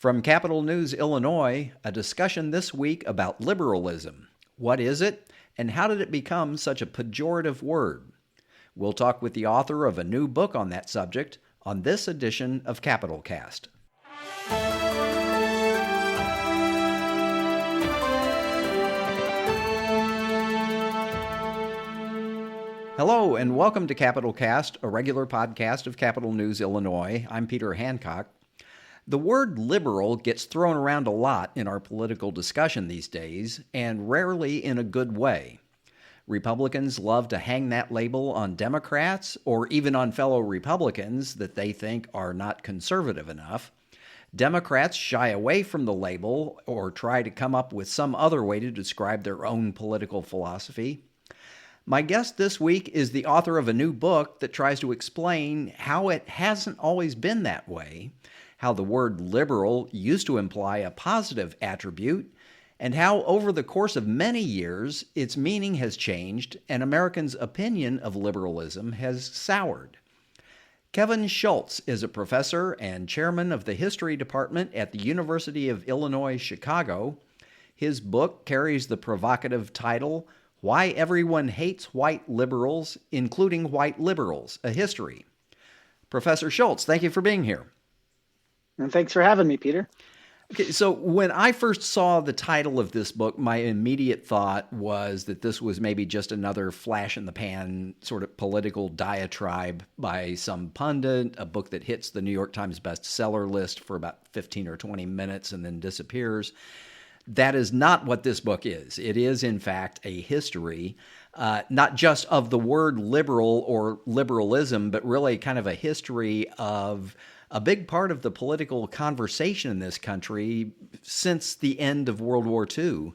From Capital News, Illinois, a discussion this week about liberalism. What is it, and how did it become such a pejorative word? We'll talk with the author of a new book on that subject on this edition of Capital Cast. Hello, and welcome to Capital Cast, a regular podcast of Capital News, Illinois. I'm Peter Hancock. The word liberal gets thrown around a lot in our political discussion these days, and rarely in a good way. Republicans love to hang that label on Democrats or even on fellow Republicans that they think are not conservative enough. Democrats shy away from the label or try to come up with some other way to describe their own political philosophy. My guest this week is the author of a new book that tries to explain how it hasn't always been that way, how the word liberal used to imply a positive attribute, and how over the course of many years its meaning has changed and Americans' opinion of liberalism has soured. Kevin Schultz is a professor and chairman of the history department at the University of Illinois, Chicago. His book carries the provocative title, Why Everyone Hates White Liberals, Including White Liberals, A History. Professor Schultz, thank you for being here. And thanks for having me, Peter. Okay, so when I first saw the title of this book, my immediate thought was that this was maybe just another flash-in-the-pan sort of political diatribe by some pundit, a book that hits the New York Times bestseller list for about 15 or 20 minutes and then disappears. That is not what this book is. It is, in fact, a history, not just of the word liberal or liberalism, but really kind of a history of a big part of the political conversation in this country since the end of World War II.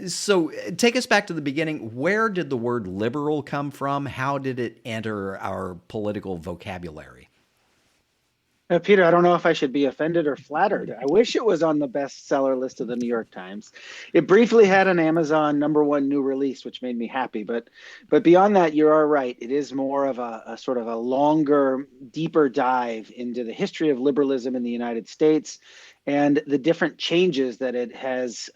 So take us back to the beginning. Where did the word liberal come from? How did it enter our political vocabulary? Peter, I don't know if I should be offended or flattered. I wish it was on the bestseller list of the New York Times. It briefly had an Amazon #1 new release, which made me happy. But beyond that, you are right. It is more of a sort of a longer, deeper dive into the history of liberalism in the United States and the different changes that it has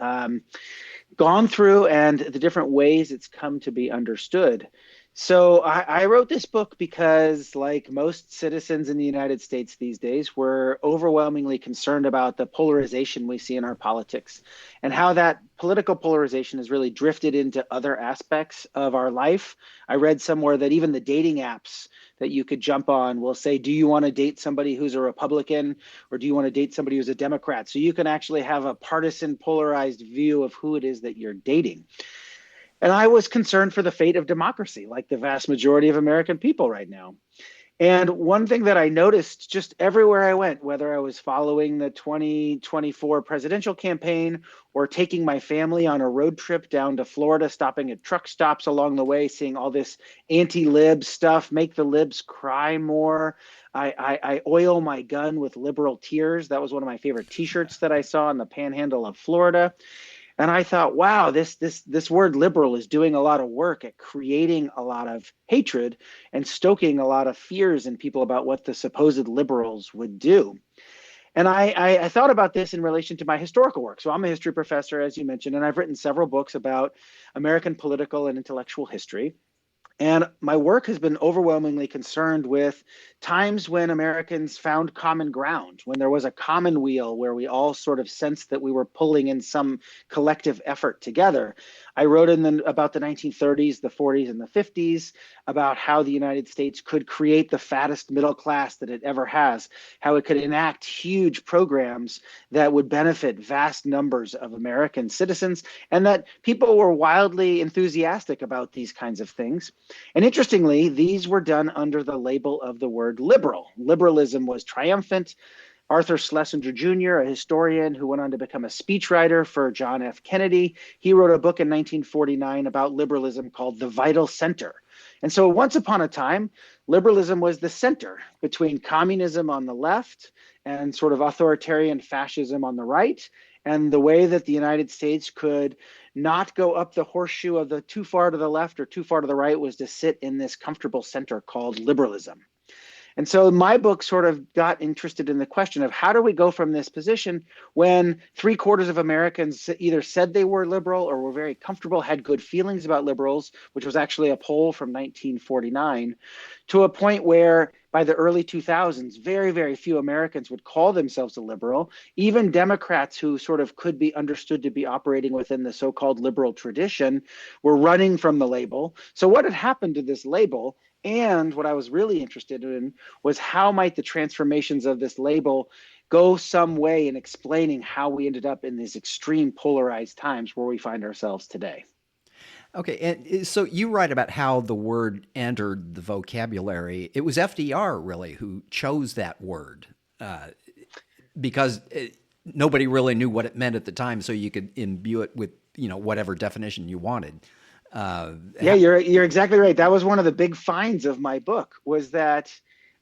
gone through and the different ways it's come to be understood. So I wrote this book because, like most citizens in the United States these days, we're overwhelmingly concerned about the polarization we see in our politics and how that political polarization has really drifted into other aspects of our life. I read somewhere that even the dating apps that you could jump on will say, do you want to date somebody who's a Republican or do you want to date somebody who's a Democrat? So you can actually have a partisan polarized view of who it is that you're dating. And I was concerned for the fate of democracy, like the vast majority of American people right now. And one thing that I noticed just everywhere I went, whether I was following the 2024 presidential campaign or taking my family on a road trip down to Florida, stopping at truck stops along the way, seeing all this anti-lib stuff, make the libs cry more. I oil my gun with liberal tears. That was one of my favorite T-shirts that I saw in the panhandle of Florida. And I thought, wow, this word liberal is doing a lot of work at creating a lot of hatred and stoking a lot of fears in people about what the supposed liberals would do. And I thought about this in relation to my historical work. So I'm a history professor, as you mentioned, and I've written several books about American political and intellectual history. And my work has been overwhelmingly concerned with times when Americans found common ground, when there was a common wheel where we all sort of sensed that we were pulling in some collective effort together. I wrote about the 1930s, the 40s, and the 50s, about how the United States could create the fattest middle class that it ever has, how it could enact huge programs that would benefit vast numbers of American citizens, and that people were wildly enthusiastic about these kinds of things. And interestingly, these were done under the label of the word liberal. Liberalism was triumphant. Arthur Schlesinger Jr., a historian who went on to become a speechwriter for John F. Kennedy, he wrote a book in 1949 about liberalism called The Vital Center. And so once upon a time, liberalism was the center between communism on the left and sort of authoritarian fascism on the right, and the way that the United States could not go up the horseshoe of the too far to the left or too far to the right was to sit in this comfortable center called liberalism. And so my book sort of got interested in the question of how do we go from this position when 3/4 of Americans either said they were liberal or were very comfortable, had good feelings about liberals, which was actually a poll from 1949, to a point where by the early 2000s, very, very few Americans would call themselves a liberal. Even Democrats who sort of could be understood to be operating within the so-called liberal tradition were running from the label. So what had happened to this label? And what I was really interested in was how might the transformations of this label go some way in explaining how we ended up in these extreme polarized times where we find ourselves today. Okay, and so you write about how the word entered the vocabulary. It was FDR really who chose that word because nobody really knew what it meant at the time, so you could imbue it with whatever definition you wanted. Yeah, you're exactly right. That was one of the big finds of my book, was that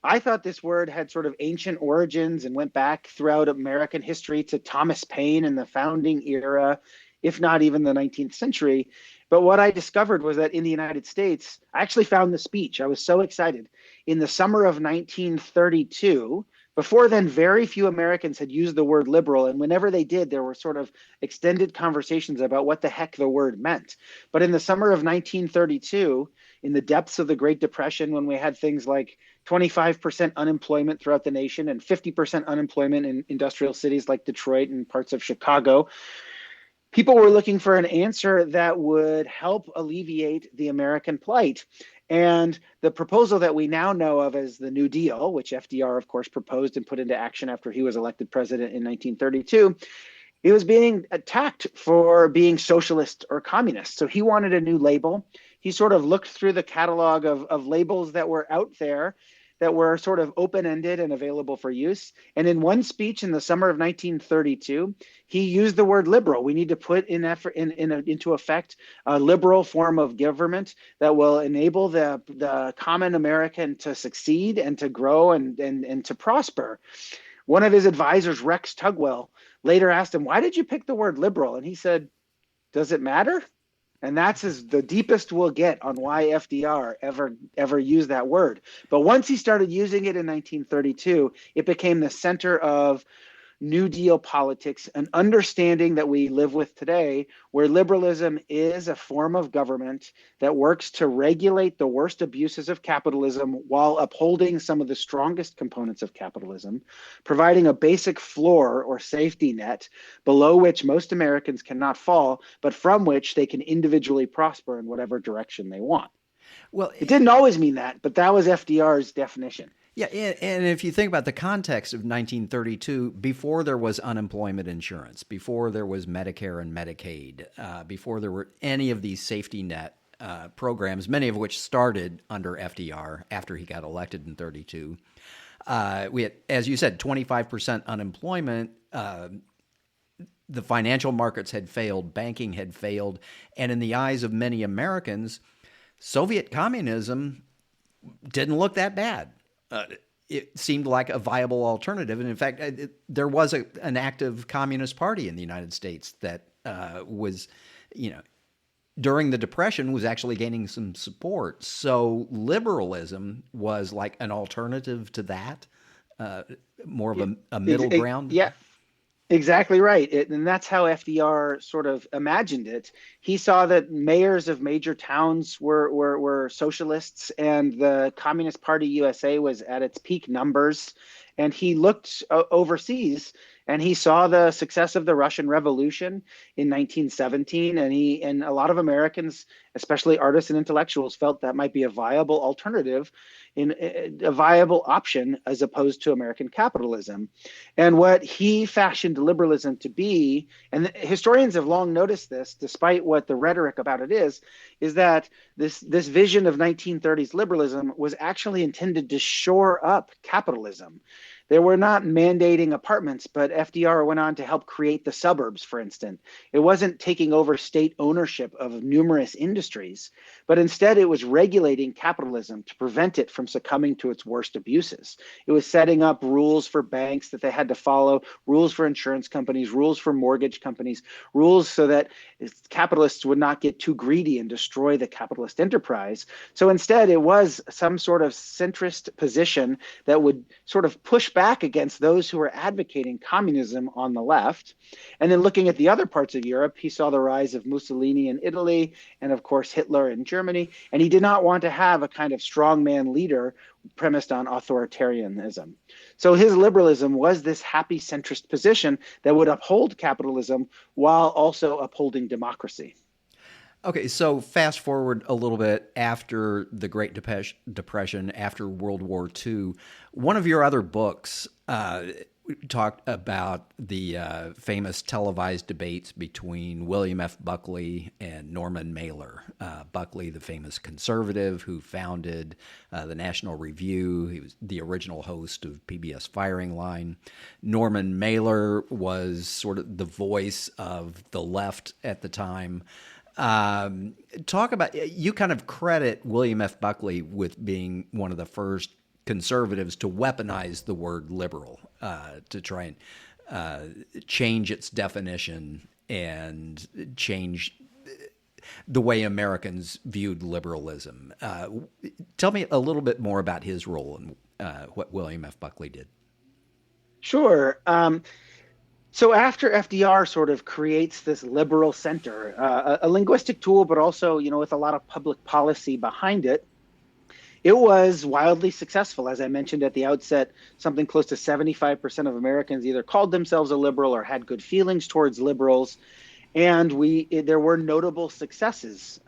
I thought this word had sort of ancient origins and went back throughout American history to Thomas Paine and the founding era, if not even the 19th century. But what I discovered was that in the United States, I actually found the speech. I was so excited. In the summer of 1932, before then, very few Americans had used the word liberal. And whenever they did, there were sort of extended conversations about what the heck the word meant. But in the summer of 1932, in the depths of the Great Depression, when we had things like 25% unemployment throughout the nation and 50% unemployment in industrial cities like Detroit and parts of Chicago, people were looking for an answer that would help alleviate the American plight. And the proposal that we now know of as the New Deal, which FDR, of course, proposed and put into action after he was elected president in 1932, it was being attacked for being socialist or communist. So he wanted a new label. He sort of looked through the catalog of labels that were out there that were sort of open-ended and available for use. And in one speech in the summer of 1932, he used the word liberal. We need to put into effect a liberal form of government that will enable the common American to succeed and to grow and to prosper. One of his advisors, Rex Tugwell, later asked him, "Why did you pick the word liberal?" And he said, "Does it matter?" And that's the deepest we'll get on why FDR ever used that word. But once he started using it in 1932, it became the center of New Deal politics, an understanding that we live with today, where liberalism is a form of government that works to regulate the worst abuses of capitalism while upholding some of the strongest components of capitalism, providing a basic floor or safety net below which most Americans cannot fall, but from which they can individually prosper in whatever direction they want. Well, it didn't always mean that, but that was FDR's definition. Yeah, and if you think about the context of 1932, before there was unemployment insurance, before there was Medicare and Medicaid, before there were any of these safety net programs, many of which started under FDR after he got elected in 32, we had, as you said, 25% unemployment. The financial markets had failed, banking had failed, and in the eyes of many Americans, Soviet communism didn't look that bad. It seemed like a viable alternative. And in fact, there was an active Communist Party in the United States that was, during the Depression was actually gaining some support. So liberalism was like an alternative to that, more of a middle ground. Yeah. Exactly right. And that's how FDR sort of imagined it. He saw that mayors of major towns were socialists and the Communist Party USA was at its peak numbers. And he looked overseas and he saw the success of the Russian Revolution in 1917. And a lot of Americans, especially artists and intellectuals, felt that might be a viable alternative, a viable option as opposed to American capitalism. And what he fashioned liberalism to be, and historians have long noticed this, despite what the rhetoric about it is that this vision of 1930s liberalism was actually intended to shore up capitalism. They were not mandating apartments, but FDR went on to help create the suburbs, for instance. It wasn't taking over state ownership of numerous industries, but instead it was regulating capitalism to prevent it from succumbing to its worst abuses. It was setting up rules for banks that they had to follow, rules for insurance companies, rules for mortgage companies, rules so that capitalists would not get too greedy and destroy the capitalist enterprise. So instead, it was some sort of centrist position that would sort of push back against those who were advocating communism on the left. And then looking at the other parts of Europe, he saw the rise of Mussolini in Italy and, of course, Hitler in Germany. And he did not want to have a kind of strongman leader premised on authoritarianism. So his liberalism was this happy centrist position that would uphold capitalism while also upholding democracy. Okay, so fast forward a little bit after the Great Depression, after World War II, one of your other books talked about the famous televised debates between William F. Buckley and Norman Mailer. Buckley, the famous conservative who founded the National Review. He was the original host of PBS Firing Line. Norman Mailer was sort of the voice of the left at the time. Talk about, you kind of credit William F. Buckley with being one of the first conservatives to weaponize the word liberal, to try and change its definition and change the way Americans viewed liberalism. Tell me a little bit more about his role and what William F. Buckley did. Sure. So after FDR sort of creates this liberal center, a linguistic tool, but also, with a lot of public policy behind it, it was wildly successful. As I mentioned at the outset, something close to 75% of Americans either called themselves a liberal or had good feelings towards liberals. And there were notable successes.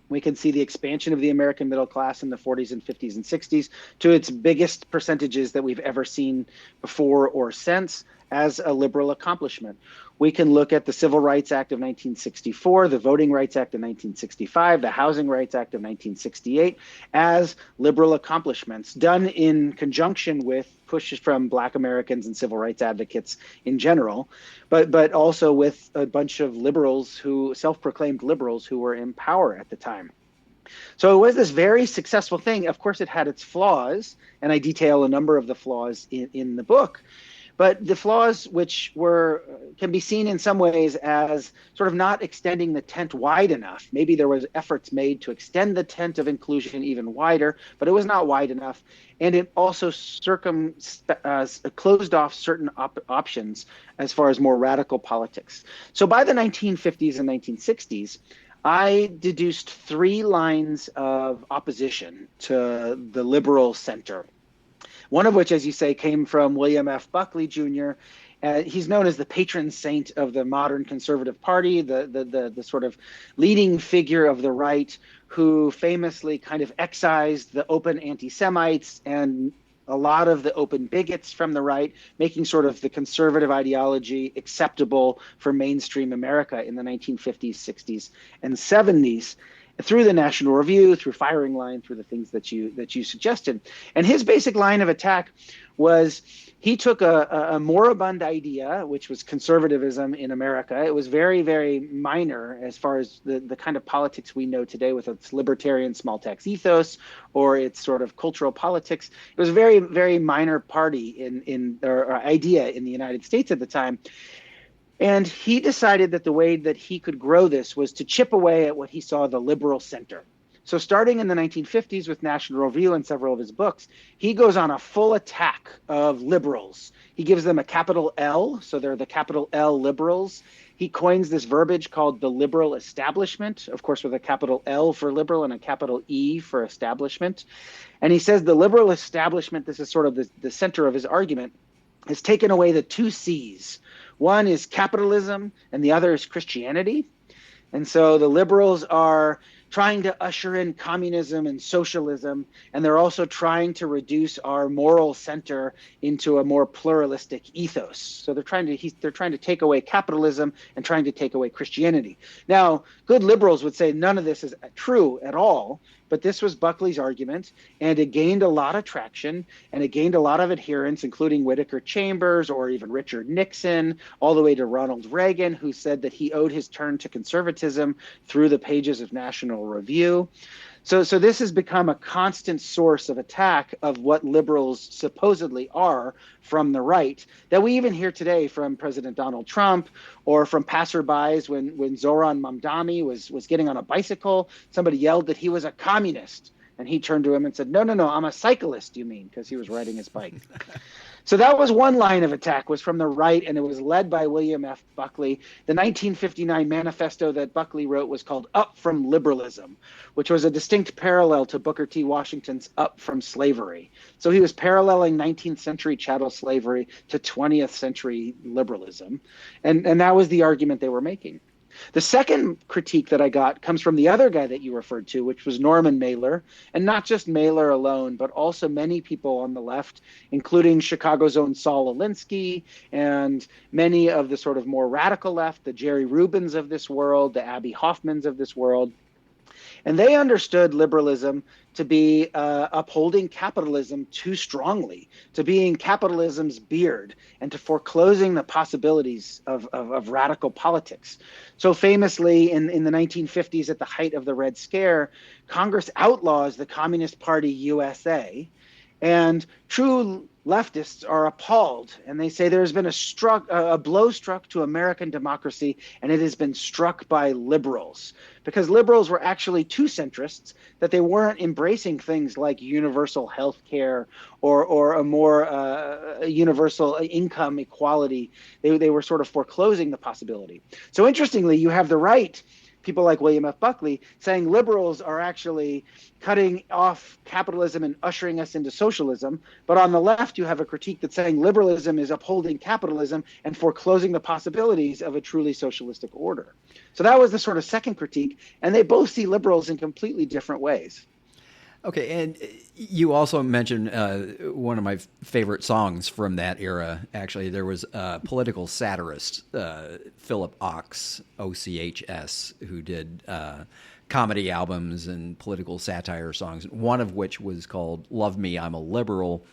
We can see the expansion of the American middle class in the 40s and 50s and 60s to its biggest percentages that we've ever seen before or since as a liberal accomplishment. We can look at the Civil Rights Act of 1964, the Voting Rights Act of 1965, the Housing Rights Act of 1968 as liberal accomplishments done in conjunction with pushes from Black Americans and civil rights advocates in general, but also with a bunch of liberals who self-proclaimed liberals who were in power at the time. So it was this very successful thing. Of course, it had its flaws, and I detail a number of the flaws in the book. But the flaws, which can be seen in some ways as sort of not extending the tent wide enough. Maybe there was efforts made to extend the tent of inclusion even wider, but it was not wide enough. And it also closed off certain options as far as more radical politics. So by the 1950s and 1960s, I deduced 3 lines of opposition to the liberal center. One of which, as you say, came from William F. Buckley, Jr. He's known as the patron saint of the modern conservative party, the sort of leading figure of the right, who famously kind of excised the open anti-Semites and a lot of the open bigots from the right, making sort of the conservative ideology acceptable for mainstream America in the 1950s, 60s, and 70s. Through the National Review, through Firing Line, through the things that you suggested. And his basic line of attack was he took a moribund idea, which was conservatism in America. It was very, very minor as far as the kind of politics we know today with its libertarian small tax ethos or its sort of cultural politics. It was a very, very minor party or idea in the United States at the time. And he decided that the way that he could grow this was to chip away at what he saw the liberal center. So starting in the 1950s with National Review and several of his books, he goes on a full attack of liberals. He gives them a capital L, so they're the capital L liberals. He coins this verbiage called the liberal establishment, of course with a capital L for liberal and a capital E for establishment. And he says the liberal establishment, this is sort of the center of his argument, has taken away the 2 C's. One is capitalism and the other is Christianity. And so the liberals are trying to usher in communism and socialism, and they're also trying to reduce our moral center into a more pluralistic ethos. So they're trying to take away capitalism and trying to take away Christianity. Now, good liberals would say none of this is true at all, but this was Buckley's argument, and it gained a lot of traction, and it gained a lot of adherents, including Whittaker Chambers or even Richard Nixon, all the way to Ronald Reagan, who said that he owed his turn to conservatism through the pages of National Review. So this has become a constant source of attack of what liberals supposedly are from the right, that we even hear today from President Donald Trump or from passerbys. When Zoran Mamdani was getting on a bicycle, somebody yelled that he was a communist. And he turned to him and said, no, I'm a cyclist, you mean, because he was riding his bike. So that was one line of attack, was from the right, and it was led by William F. Buckley. The 1959 manifesto that Buckley wrote was called Up from Liberalism, which was a distinct parallel to Booker T. Washington's Up from Slavery. So he was paralleling 19th century chattel slavery to 20th century liberalism. And that was the argument they were making. The second critique that I got comes from the other guy that you referred to, which was Norman Mailer, and not just Mailer alone, but also many people on the left, including Chicago's own Saul Alinsky and many of the sort of more radical left, the Jerry Rubins of this world, the Abby Hoffmans of this world. And they understood liberalism to be upholding capitalism too strongly, to being capitalism's beard, and to foreclosing the possibilities of radical politics. So famously, in the 1950s, at the height of the Red Scare, Congress outlaws the Communist Party USA, and true leftists are appalled, and they say there's been a blow struck to American democracy, and it has been struck by liberals, because liberals were actually too centrists, that they weren't embracing things like universal health care or a more universal income equality. They were sort of foreclosing the possibility. So interestingly, you have the right, people like William F. Buckley, saying liberals are actually cutting off capitalism and ushering us into socialism. But on the left, you have a critique that's saying liberalism is upholding capitalism and foreclosing the possibilities of a truly socialistic order. So that was the sort of second critique, and they both see liberals in completely different ways. Okay, and you also mentioned one of my favorite songs from that era. Actually, there was a political satirist, Philip Ochs, O-C-H-S, who did comedy albums and political satire songs, one of which was called Love Me, I'm a Liberal.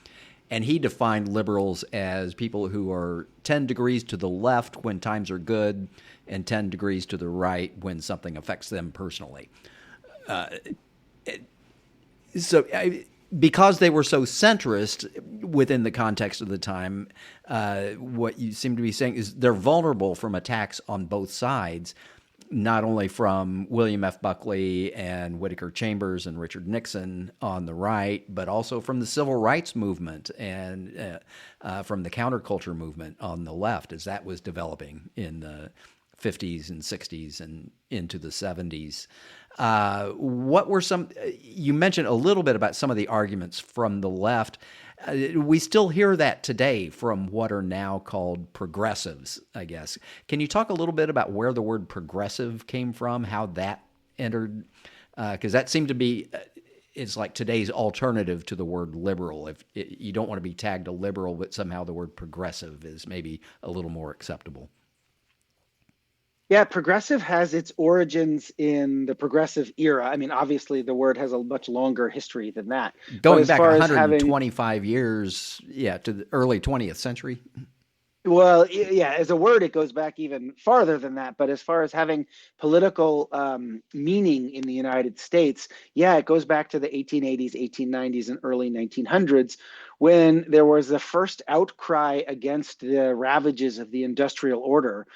And he defined liberals as people who are 10 degrees to the left when times are good and 10 degrees to the right when something affects them personally. Because they were so centrist within the context of the time, what you seem to be saying is they're vulnerable from attacks on both sides, not only from William F. Buckley and Whittaker Chambers and Richard Nixon on the right, but also from the civil rights movement and from the counterculture movement on the left, as that was developing in the 50s and 60s and into the 70s. What were some, you mentioned a little bit about some of the arguments from the left. We still hear that today from what are now called progressives, I guess. Can you talk a little bit about where the word progressive came from, how that entered? Because that seemed to be, it's like today's alternative to the word liberal. If you don't want to be tagged a liberal, but somehow the word progressive is maybe a little more acceptable. Yeah, progressive has its origins in the progressive era. I mean, obviously, the word has a much longer history than that. Going back 125 years, to the early 20th century. Well, yeah, as a word, it goes back even farther than that. But as far as having political meaning in the United States, it goes back to the 1880s, 1890s, and early 1900s, when there was the first outcry against the ravages of the industrial order.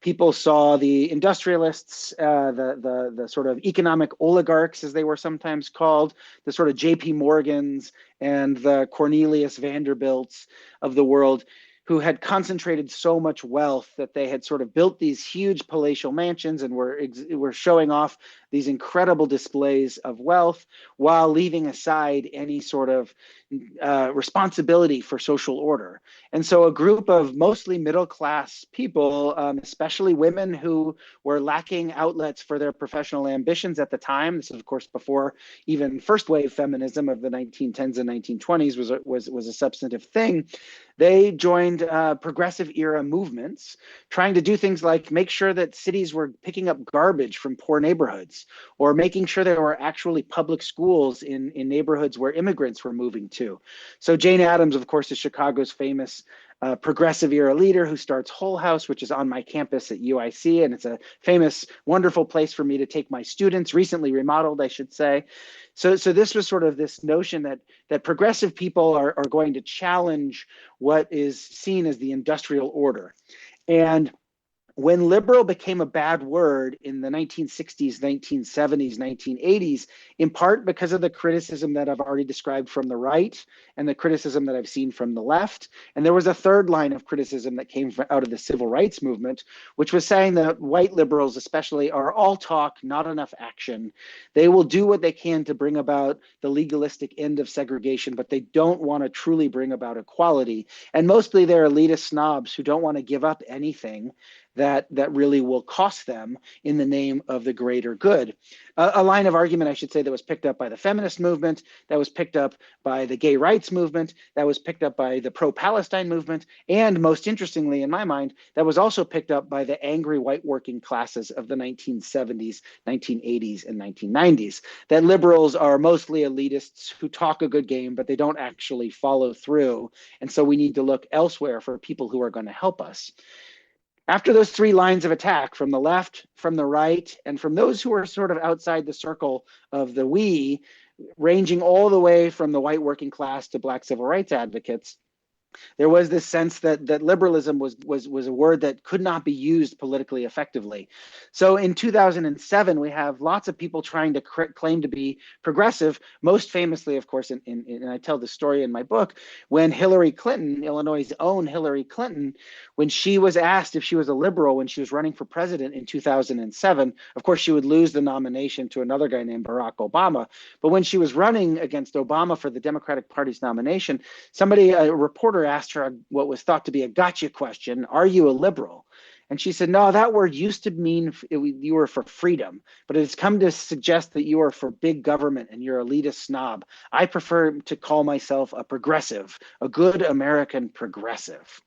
People saw the industrialists, the sort of economic oligarchs, as they were sometimes called, the sort of J.P. Morgans and the Cornelius Vanderbilts of the world, who had concentrated so much wealth that they had sort of built these huge palatial mansions and were showing off these incredible displays of wealth while leaving aside any sort of responsibility for social order. And so a group of mostly middle-class people, especially women who were lacking outlets for their professional ambitions at the time, this is of course before even first-wave feminism of the 1910s and 1920s was a substantive thing, they joined progressive era movements, trying to do things like make sure that cities were picking up garbage from poor neighborhoods, streets, or making sure there were actually public schools in neighborhoods where immigrants were moving to. So Jane Addams, of course, is Chicago's famous progressive era leader who starts Hull House, which is on my campus at UIC. And it's a famous, wonderful place for me to take my students, recently remodeled, I should say. So this was sort of this notion that progressive people are going to challenge what is seen as the industrial order. And when liberal became a bad word in the 1960s, 1970s, 1980s, in part because of the criticism that I've already described from the right and the criticism that I've seen from the left. And there was a third line of criticism that came out of the civil rights movement, which was saying that white liberals especially are all talk, not enough action. They will do what they can to bring about the legalistic end of segregation, but they don't want to truly bring about equality. And mostly they're elitist snobs who don't want to give up anything that really will cost them in the name of the greater good. A line of argument, I should say, that was picked up by the feminist movement, that was picked up by the gay rights movement, that was picked up by the pro-Palestine movement, and most interestingly, in my mind, that was also picked up by the angry white working classes of the 1970s, 1980s, and 1990s, that liberals are mostly elitists who talk a good game, but they don't actually follow through. And so we need to look elsewhere for people who are going to help us. After those three lines of attack from the left, from the right, and from those who are sort of outside the circle of the we, ranging all the way from the white working class to Black civil rights advocates, there was this sense that liberalism was a word that could not be used politically effectively. So in 2007, we have lots of people trying to claim to be progressive, most famously, of course, and I tell the story in my book, when Hillary Clinton, Illinois' own Hillary Clinton, when she was asked if she was a liberal when she was running for president in 2007, of course, she would lose the nomination to another guy named Barack Obama. But when she was running against Obama for the Democratic Party's nomination, a reporter asked her what was thought to be a gotcha question, are you a liberal? And she said, no, that word used to mean you were for freedom, but it has come to suggest that you are for big government and you're a elitist snob. I prefer to call myself a progressive, a good American progressive.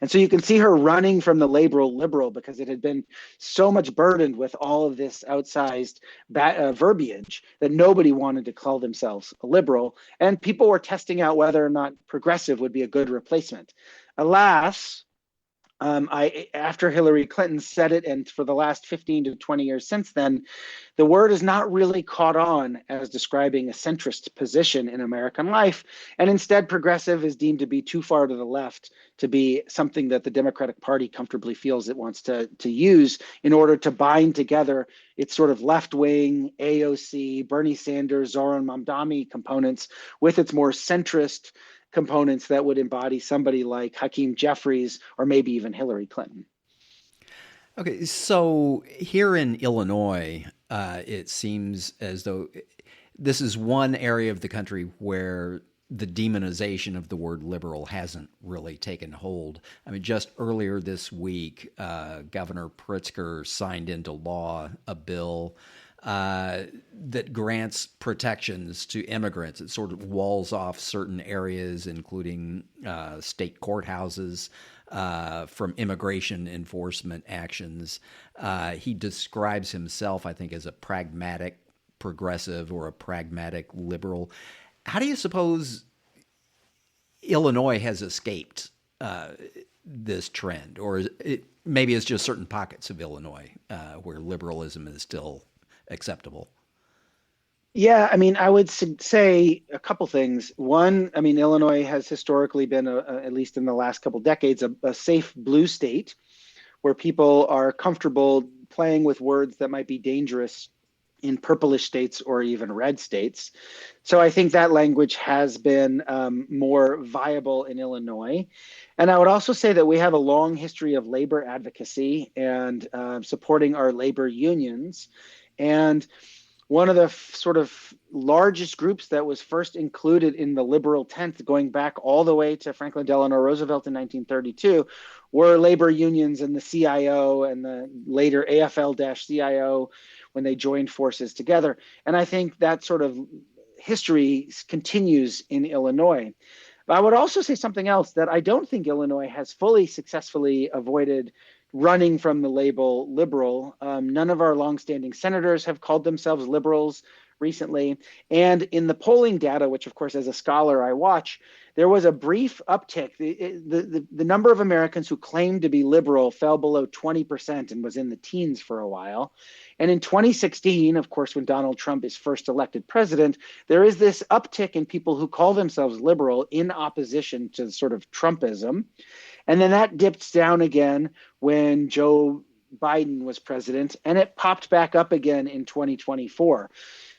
And so you can see her running from the label liberal because it had been so much burdened with all of this outsized verbiage that nobody wanted to call themselves a liberal. And people were testing out whether or not progressive would be a good replacement. Alas, after Hillary Clinton said it, and for the last 15 to 20 years since then, the word is not really caught on as describing a centrist position in American life. And instead, progressive is deemed to be too far to the left to be something that the Democratic Party comfortably feels it wants to use in order to bind together its sort of left-wing, AOC, Bernie Sanders, Zoran Mamdani components with its more centrist components that would embody somebody like Hakeem Jeffries or maybe even Hillary Clinton. Okay, so here in Illinois, it seems as though this is one area of the country where the demonization of the word liberal hasn't really taken hold. I mean, just earlier this week, Governor Pritzker signed into law a bill that grants protections to immigrants. It sort of walls off certain areas, including state courthouses, from immigration enforcement actions. He describes himself, I think, as a pragmatic progressive or a pragmatic liberal. How do you suppose Illinois has escaped this trend? Or maybe it's just certain pockets of Illinois where liberalism is still acceptable? Yeah, I mean, I would say a couple things. One, I mean, Illinois has historically been, at least in the last couple decades, a safe blue state where people are comfortable playing with words that might be dangerous in purplish states or even red states. So I think that language has been more viable in Illinois. And I would also say that we have a long history of labor advocacy and supporting our labor unions. And one of the sort of largest groups that was first included in the liberal tent, going back all the way to Franklin Delano Roosevelt in 1932, were labor unions and the CIO and the later AFL-CIO when they joined forces together. And I think that sort of history continues in Illinois. But I would also say something else, that I don't think Illinois has fully successfully avoided running from the label liberal. None of our longstanding senators have called themselves liberals recently. And in the polling data, which of course as a scholar I watch, there was a brief uptick. The number of Americans who claimed to be liberal fell below 20% and was in the teens for a while. And in 2016, of course, when Donald Trump is first elected president, there is this uptick in people who call themselves liberal in opposition to sort of Trumpism. And then that dipped down again when Joe Biden was president, and it popped back up again in 2024.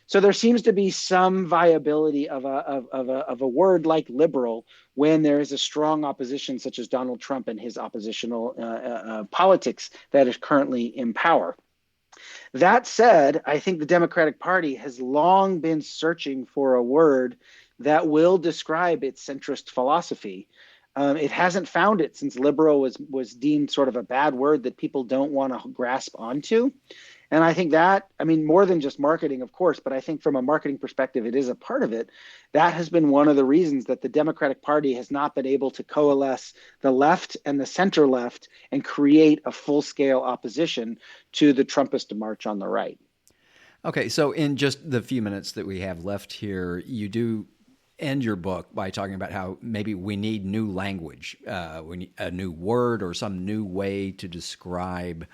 So there seems to be some viability of a word like liberal when there is a strong opposition, such as Donald Trump and his oppositional politics that is currently in power. That said, I think the Democratic Party has long been searching for a word that will describe its centrist philosophy. It hasn't found it since liberal was deemed sort of a bad word that people don't want to grasp onto. And I think that, I mean, more than just marketing, of course, but I think from a marketing perspective, it is a part of it. That has been one of the reasons that the Democratic Party has not been able to coalesce the left and the center left and create a full-scale opposition to the Trumpist march on the right. Okay, so in just the few minutes that we have left here, you do end your book by talking about how maybe we need new language, we need a new word or some new way to describe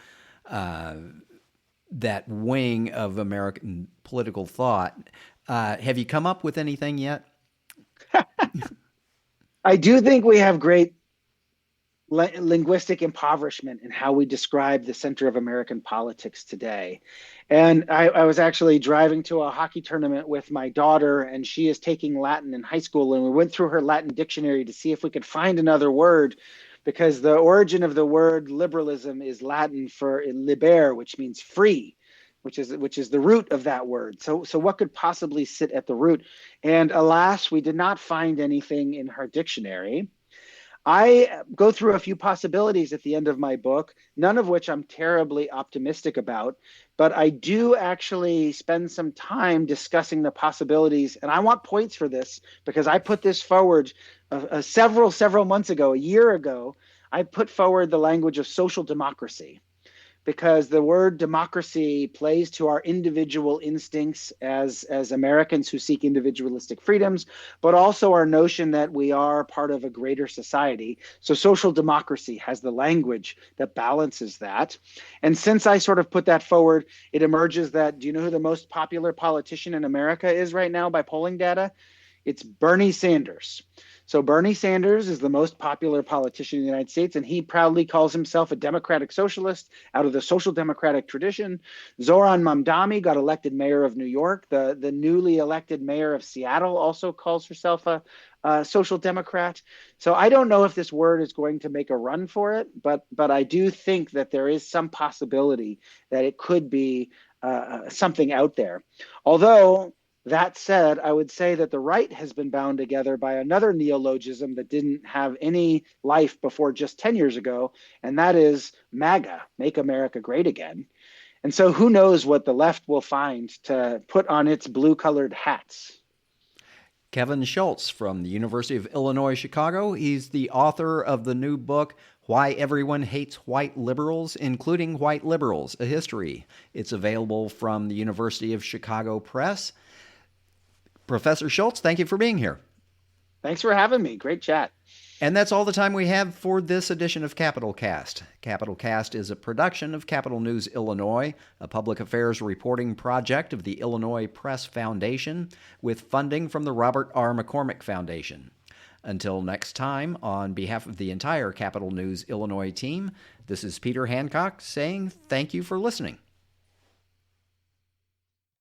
that wing of American political thought. Have you come up with anything yet? I do think we have great linguistic impoverishment in how we describe the center of American politics today. And I was actually driving to a hockey tournament with my daughter, and she is taking Latin in high school. And we went through her Latin dictionary to see if we could find another word, because the origin of the word liberalism is Latin for liber, which means free, which is the root of that word. So what could possibly sit at the root? And alas, we did not find anything in her dictionary. I go through a few possibilities at the end of my book, none of which I'm terribly optimistic about, but I do actually spend some time discussing the possibilities. And I want points for this because I put this forward several months ago, a year ago. I put forward the language of social democracy, because the word democracy plays to our individual instincts as Americans who seek individualistic freedoms, but also our notion that we are part of a greater society. So social democracy has the language that balances that. And since I sort of put that forward, it emerges that, do you know who the most popular politician in America is right now by polling data? It's Bernie Sanders. So Bernie Sanders is the most popular politician in the United States, and he proudly calls himself a democratic socialist out of the social democratic tradition. Zoran Mamdani got elected mayor of New York. The newly elected mayor of Seattle also calls herself a social democrat. So I don't know if this word is going to make a run for it, but I do think that there is some possibility that it could be something out there. Although, that said, I would say that the right has been bound together by another neologism that didn't have any life before just 10 years ago, and that is MAGA, Make America Great Again. And so who knows what the left will find to put on its blue-colored hats. Kevin Schultz from the University of Illinois, Chicago. He's the author of the new book, Why Everyone Hates White Liberals, Including White Liberals, A History. It's available from the University of Chicago Press. Professor Schultz, thank you for being here. Thanks for having me. Great chat. And that's all the time we have for this edition of Capital Cast. Capital Cast is a production of Capital News Illinois, a public affairs reporting project of the Illinois Press Foundation, with funding from the Robert R. McCormick Foundation. Until next time, on behalf of the entire Capital News Illinois team, this is Peter Hancock saying thank you for listening.